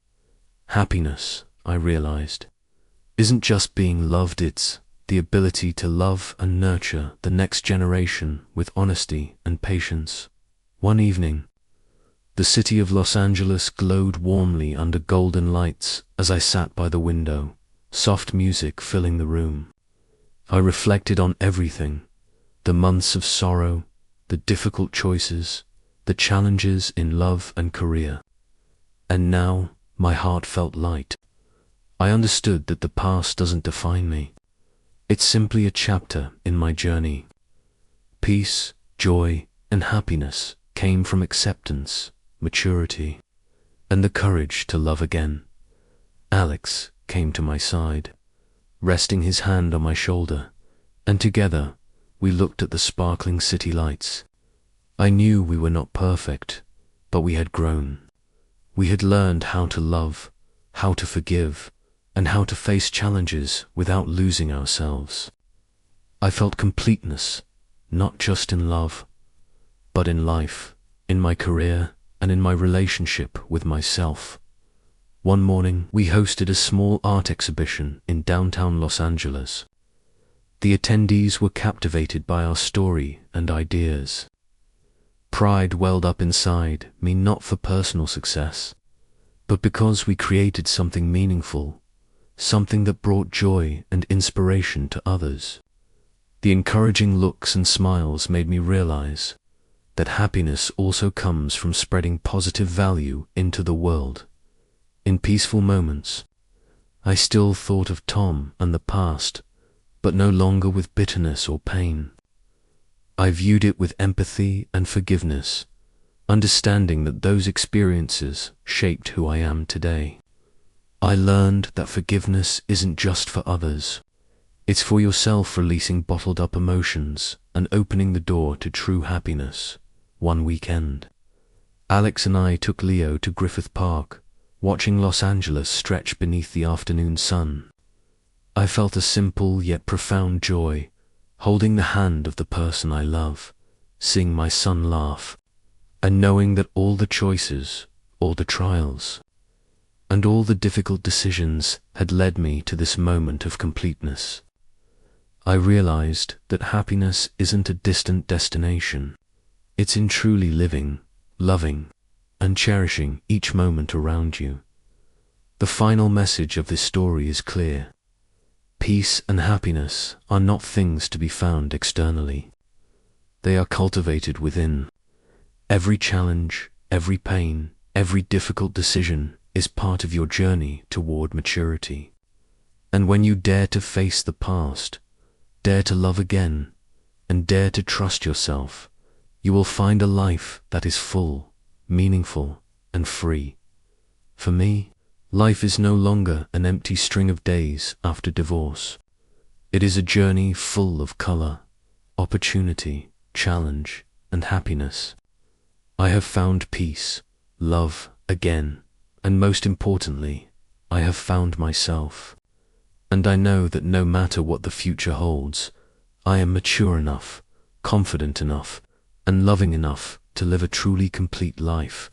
Happiness, I realized, isn't just being loved, it's the ability to love and nurture the next generation with honesty and patience. One evening, the city of Los Angeles glowed warmly under golden lights as I sat by the window, soft music filling the room. I reflected on everything, the months of sorrow, the difficult choices, the challenges in love and career. And now my heart felt light. I understood that the past doesn't define me. It's simply a chapter in my journey. Peace, joy, and happiness came from acceptance, maturity, and the courage to love again. Alex came to my side, resting his hand on my shoulder, and together we looked at the sparkling city lights. I knew we were not perfect, but we had grown. We had learned how to love, how to forgive, and how to face challenges without losing ourselves. I felt completeness, not just in love, but in life, in my career, and in my relationship with myself. One morning, we hosted a small art exhibition in downtown Los Angeles. The attendees were captivated by our story and ideas. Pride welled up inside me, not for personal success, but because we created something meaningful, something that brought joy and inspiration to others. The encouraging looks and smiles made me realize that happiness also comes from spreading positive value into the world. In peaceful moments, I still thought of Tom and the past, but no longer with bitterness or pain. I viewed it with empathy and forgiveness, understanding that those experiences shaped who I am today. I learned that forgiveness isn't just for others. It's for yourself, releasing bottled up emotions and opening the door to true happiness. One weekend, Alex and I took Leo to Griffith Park, watching Los Angeles stretch beneath the afternoon sun. I felt a simple yet profound joy, holding the hand of the person I love, seeing my son laugh, and knowing that all the choices, all the trials, and all the difficult decisions had led me to this moment of completeness. I realized that happiness isn't a distant destination. It's in truly living, loving, and cherishing each moment around you. The final message of this story is clear. Peace and happiness are not things to be found externally. They are cultivated within. Every challenge, every pain, every difficult decision is part of your journey toward maturity. And when you dare to face the past, dare to love again, and dare to trust yourself, you will find a life that is full, meaningful, and free. For me, life is no longer an empty string of days after divorce. It is a journey full of color, opportunity, challenge, and happiness. I have found peace, love again, and most importantly, I have found myself. And I know that no matter what the future holds, I am mature enough, confident enough, and loving enough to live a truly complete life.